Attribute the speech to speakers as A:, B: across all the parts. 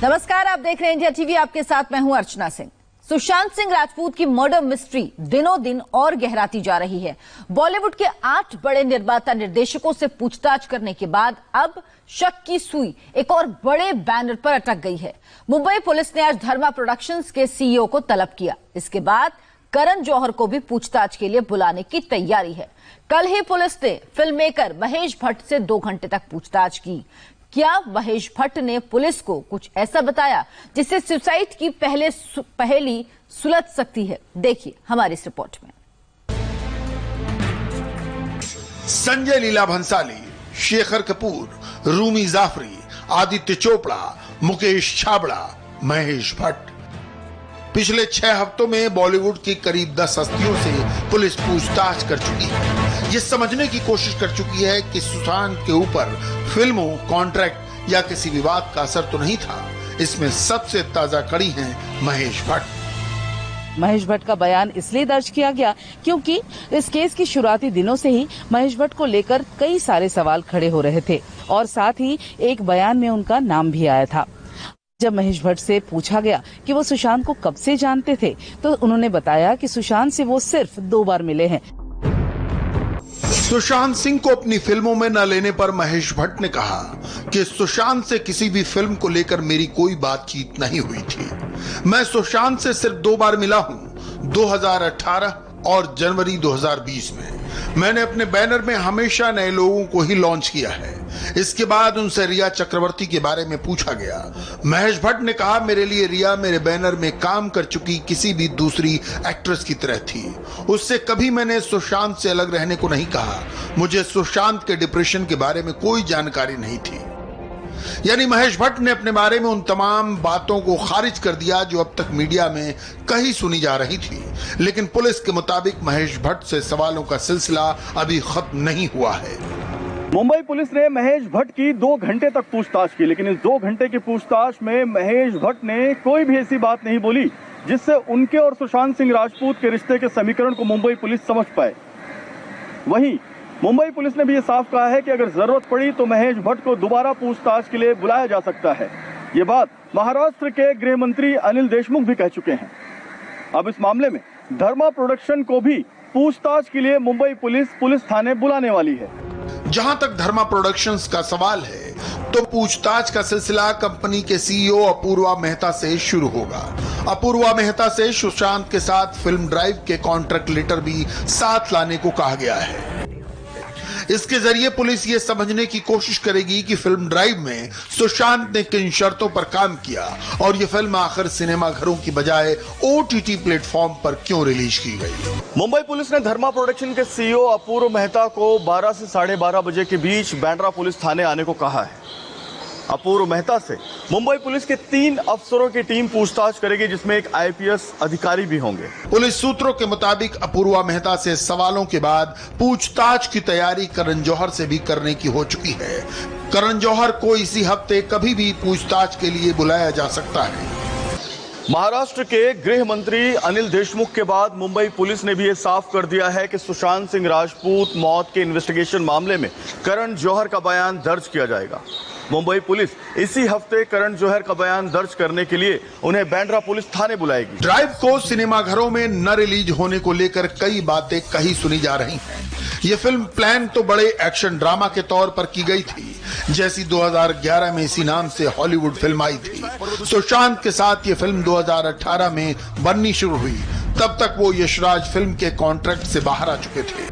A: नमस्कार, आप देख रहे हैं इंडिया टीवी। आपके साथ मैं हूं अर्चना सिंह। सुशांत सिंह राजपूत की मर्डर मिस्ट्री दिनों दिन और गहराती जा रही है। बॉलीवुड के 8 बड़े निर्माता निर्देशकों से पूछताछ करने के बाद अब शक की सुई एक और बड़े बैनर पर अटक गई है। मुंबई पुलिस ने आज धर्मा प्रोडक्शंस के सीईओ को तलब किया। इसके बाद करण जौहर को भी पूछताछ के लिए बुलाने की तैयारी है। कल ही पुलिस ने फिल्म मेकर महेश भट्ट से 2 घंटे तक पूछताछ की। क्या महेश भट्ट ने पुलिस को कुछ ऐसा बताया जिससे सुसाइड की पहेली सुलझ सकती है? देखिए हमारी इस रिपोर्ट में।
B: संजय लीला भंसाली, शेखर कपूर, रूमी जाफरी, आदित्य चोपड़ा, मुकेश छाबड़ा, महेश भट्ट। पिछले 6 हफ्तों में बॉलीवुड की करीब 10 हस्तियों से पुलिस पूछताछ कर चुकी है। ये समझने की कोशिश कर चुकी है कि सुशांत के ऊपर फिल्मों, कॉन्ट्रैक्ट या किसी विवाद का असर तो नहीं था। इसमें सबसे ताजा कड़ी हैं महेश भट्ट।
C: महेश भट्ट का बयान इसलिए दर्ज किया गया क्योंकि इस केस की शुरुआती दिनों से ही महेश भट्ट को लेकर कई सारे सवाल खड़े हो रहे थे और साथ ही एक बयान में उनका नाम भी आया था। जब महेश भट्ट से पूछा गया कि वो सुशांत को कब से जानते थे तो उन्होंने बताया कि सुशांत से वो सिर्फ 2 बार मिले हैं।
B: सुशांत सिंह को अपनी फिल्मों में न लेने पर महेश भट्ट ने कहा कि सुशांत से किसी भी फिल्म को लेकर मेरी कोई बातचीत नहीं हुई थी। मैं सुशांत से सिर्फ 2 बार मिला हूं, 2018 और जनवरी 2020 में। मैंने अपने बैनर में हमेशा नए लोगों को ही लॉन्च किया है। इसके बाद उनसे रिया चक्रवर्ती के बारे में पूछा गया। महेश भट्ट ने कहा, मेरे लिए रिया मेरे बैनर में काम कर चुकी किसी भी दूसरी एक्ट्रेस की तरह थी। उससे कभी मैंने सुशांत से अलग रहने को नहीं कहा। मुझे सुशांत के डिप्रेशन के बारे में कोई जानकारी नहीं थी। यानी महेश भट्ट ने अपने बारे में उन तमाम बातों को खारिज कर दिया जो अब तक मीडिया में कहीं सुनी जा रही थी। लेकिन पुलिस के मुताबिक महेश भट्ट से सवालों का सिलसिला अभी खत्म नहीं हुआ है।
D: मुंबई पुलिस ने महेश भट्ट की 2 घंटे तक पूछताछ की, लेकिन इस 2 घंटे की पूछताछ में महेश भट्ट ने कोई भी ऐसी बात नहीं बोली जिससे उनके और सुशांत सिंह राजपूत के रिश्ते के समीकरण को मुंबई पुलिस समझ पाए। वहीं मुंबई पुलिस ने भी ये साफ कहा है कि अगर जरूरत पड़ी तो महेश भट्ट को दोबारा पूछताछ के लिए बुलाया जा सकता है। ये बात महाराष्ट्र के गृह मंत्री अनिल देशमुख भी कह चुके हैं। अब इस मामले में धर्मा प्रोडक्शन को भी पूछताछ के लिए मुंबई पुलिस थाने बुलाने वाली है।
B: जहां तक धर्मा प्रोडक्शंस का सवाल है तो पूछताछ का सिलसिला कंपनी के सीईओ अपूर्वा मेहता से शुरू होगा। अपूर्वा मेहता से सुशांत के साथ फिल्म ड्राइव के कॉन्ट्रैक्ट लेटर भी साथ लाने को कहा गया है। इसके जरिए पुलिस ये समझने की कोशिश करेगी कि फिल्म ड्राइव में सुशांत ने किन शर्तों पर काम किया और ये फिल्म आखिर सिनेमा घरों की बजाय OTT प्लेटफॉर्म पर क्यों रिलीज की गई।
D: मुंबई पुलिस ने धर्मा प्रोडक्शन के सीईओ अपूर्व मेहता को 12 से 12:30 बजे के बीच बांद्रा पुलिस थाने आने को कहा है। अपूर्व मेहता से मुंबई पुलिस के 3 अफसरों की टीम पूछताछ करेगी, जिसमें एक IPS अधिकारी भी होंगे।
B: पुलिस सूत्रों के मुताबिक अपूर्वा मेहता से सवालों के बाद पूछताछ की तैयारी करण जौहर से भी करने की हो चुकी है। करण जौहर को इसी हफ्ते कभी भी पूछताछ के लिए बुलाया जा सकता है।
D: महाराष्ट्र के गृह मंत्री अनिल देशमुख के बाद मुंबई पुलिस ने भी ये साफ कर दिया है कि सुशांत सिंह राजपूत मौत के इन्वेस्टिगेशन मामले में करण जौहर का बयान दर्ज किया जाएगा। मुंबई पुलिस इसी हफ्ते करण जौहर का बयान दर्ज करने के लिए उन्हें बांद्रा पुलिस थाने बुलाएगी।
B: ड्राइव को सिनेमाघरों में न रिलीज होने को लेकर कई बातें कहीं सुनी जा रही हैं। ये फिल्म प्लान तो बड़े एक्शन ड्रामा के तौर पर की गई थी, जैसी 2011 में इसी नाम से हॉलीवुड फिल्म आई थी। सुशांत के साथ ये फिल्म 2018 में बननी शुरू हुई। तब तक वो यशराज फिल्म के कॉन्ट्रैक्ट से बाहर आ चुके थे।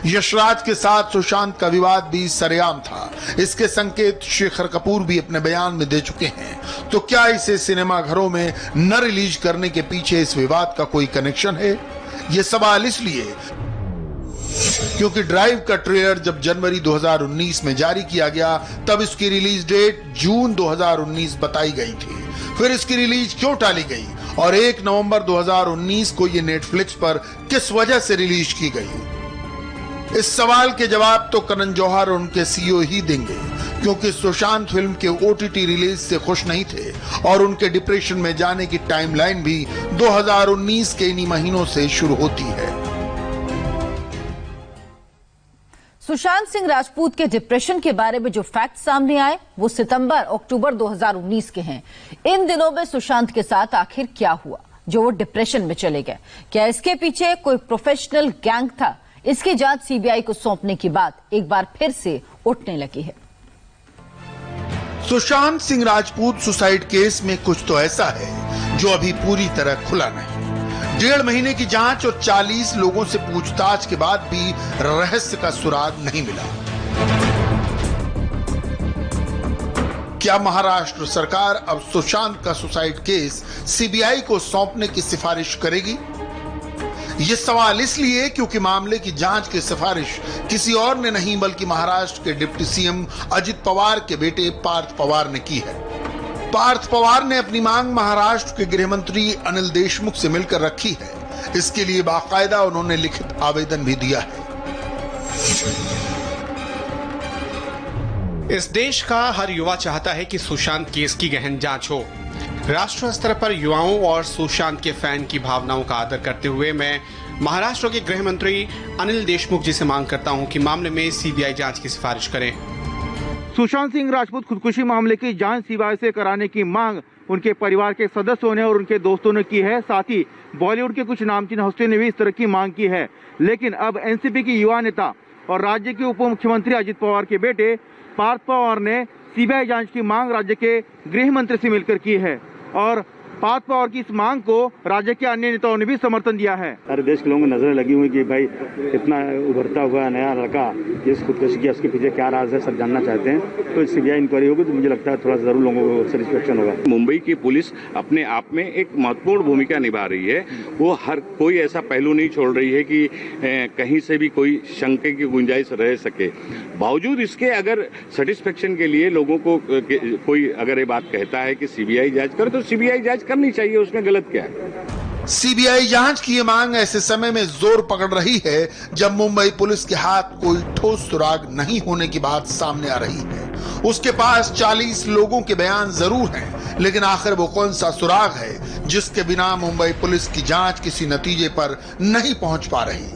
B: यशराज के साथ सुशांत का विवाद भी सरेआम था। इसके संकेत शेखर कपूर भी अपने बयान में दे चुके हैं। तो क्या इसे सिनेमाघरों में न रिलीज करने के पीछे इस विवाद का कोई कनेक्शन है? ये सवाल इसलिए क्योंकि ड्राइव का ट्रेलर जब जनवरी 2019 में जारी किया गया तब इसकी रिलीज डेट जून 2019 बताई गई थी। फिर इसकी रिलीज क्यों टाली गई और 1 नवंबर 2019 को ये नेटफ्लिक्स पर किस वजह से रिलीज की गई? इस सवाल के जवाब तो करण जौहर और उनके सीईओ ही देंगे, क्योंकि सुशांत फिल्म के OTT रिलीज से खुश नहीं थे और उनके डिप्रेशन में जाने की टाइमलाइन भी 2019 के इन्हीं महीनों से शुरू होती है।
A: सुशांत सिंह राजपूत के डिप्रेशन के बारे में जो फैक्ट सामने आए वो सितंबर अक्टूबर 2019 के हैं। इन दिनों में सुशांत के साथ आखिर क्या हुआ जो वो डिप्रेशन में चले गए? क्या इसके पीछे कोई प्रोफेशनल गैंग था? इसकी जांच सीबीआई को सौंपने की बात एक बार फिर से उठने लगी है।
B: सुशांत सिंह राजपूत सुसाइड केस में कुछ तो ऐसा है जो अभी पूरी तरह खुला नहीं। 1.5 महीने की जांच और 40 लोगों से पूछताछ के बाद भी रहस्य का सुराग नहीं मिला। क्या महाराष्ट्र सरकार अब सुशांत का सुसाइड केस सीबीआई को सौंपने की सिफारिश करेगी? ये सवाल इसलिए क्योंकि मामले की जांच की सिफारिश किसी और ने नहीं बल्कि महाराष्ट्र के डिप्टी सीएम अजित पवार के बेटे पार्थ पवार ने की है। पार्थ पवार ने अपनी मांग महाराष्ट्र के गृह मंत्री अनिल देशमुख से मिलकर रखी है। इसके लिए बाकायदा उन्होंने लिखित आवेदन भी दिया है।
E: इस देश का हर युवा चाहता है कि सुशांत केस की गहन जांच हो। राष्ट्रीय स्तर पर युवाओं और सुशांत के फैन की भावनाओं का आदर करते हुए मैं महाराष्ट्र के गृह मंत्री अनिल देशमुख जी से मांग करता हूं कि मामले में सीबीआई जांच की सिफारिश करें।
F: सुशांत सिंह राजपूत खुदकुशी मामले की जांच सीबीआई से कराने की मांग उनके परिवार के सदस्यों ने और उनके दोस्तों ने की है। साथ ही बॉलीवुड के कुछ नामचीन हस्तियों ने भी इस तरह की मांग की है। लेकिन अब एनसीपी की युवा नेता और राज्य के उप मुख्यमंत्री अजित पवार के बेटे पार्थ पवार ने सीबीआई जांच की मांग राज्य के गृह मंत्री से मिलकर की है और पार्थ पवार की इस मांग को राज्य के अन्य नेताओं ने भी समर्थन दिया है।
G: सारे देश के लोगों की नजरें लगी हुई कि भाई इतना उभरता हुआ नया लड़का इस खुदकुशी किया, उसके पीछे क्या राज है, सब जानना चाहते हैं। तो सीबीआई इंक्वायरी होगी तो मुझे लगता है थोड़ा जरूर लोगों को सेटिस्फेक्शन होगा।
H: मुंबई की पुलिस अपने आप में एक महत्वपूर्ण भूमिका निभा रही है। वो हर कोई ऐसा पहलू नहीं छोड़ रही है कि कहीं से भी कोई शंके की गुंजाइश रह सके। बावजूद इसके अगर सेटिस्फेक्शन के लिए लोगों को कोई अगर ये बात कहता है कि सीबीआई जांच करे तो सीबीआई जांच करनी चाहिए, उसमें गलत क्या है?
B: सीबीआई जांच की ये मांग ऐसे समय में जोर पकड़ रही है जब मुंबई पुलिस के हाथ कोई ठोस सुराग नहीं होने की बात सामने आ रही है। उसके पास 40 लोगों के बयान जरूर हैं, लेकिन आखिर वो कौन सा सुराग है जिसके बिना मुंबई पुलिस की जांच किसी नतीजे पर नहीं पहुंच पा रही?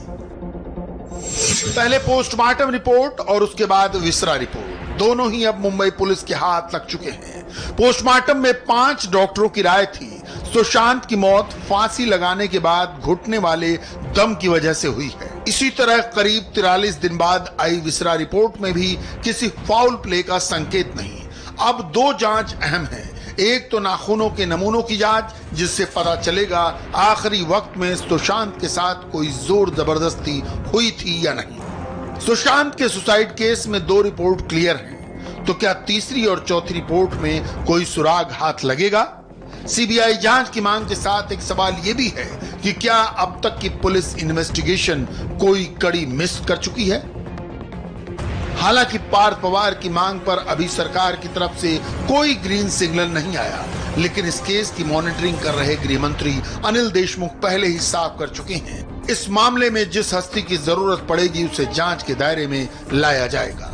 B: पहले पोस्टमार्टम रिपोर्ट और उसके बाद विसरा रिपोर्ट दोनों ही अब मुंबई पुलिस के हाथ लग चुके हैं। पोस्टमार्टम में 5 डॉक्टरों की राय थी सुशांत की मौत फांसी लगाने के बाद घुटने वाले दम की वजह से हुई है। इसी तरह करीब 43 दिन बाद आई विसरा रिपोर्ट में भी किसी फाउल प्ले का संकेत नहीं। अब 2 जांच अहम है। एक तो नाखूनों के नमूनों की जांच जिससे पता चलेगा आखिरी वक्त में सुशांत के साथ कोई जोर जबरदस्ती हुई थी या नहीं। सुशांत के सुसाइड केस में 2 रिपोर्ट क्लियर हैं, तो क्या तीसरी और चौथी रिपोर्ट में कोई सुराग हाथ लगेगा? सीबीआई जांच की मांग के साथ एक सवाल यह भी है कि क्या अब तक की पुलिस इन्वेस्टिगेशन कोई कड़ी मिस कर चुकी है? हालांकि पार्थ पवार की मांग पर अभी सरकार की तरफ से कोई ग्रीन सिग्नल नहीं आया, लेकिन इस केस की मॉनिटरिंग कर रहे गृह मंत्री अनिल देशमुख पहले ही साफ कर चुके हैं इस मामले में जिस हस्ती की जरूरत पड़ेगी उसे जांच के दायरे में लाया जाएगा।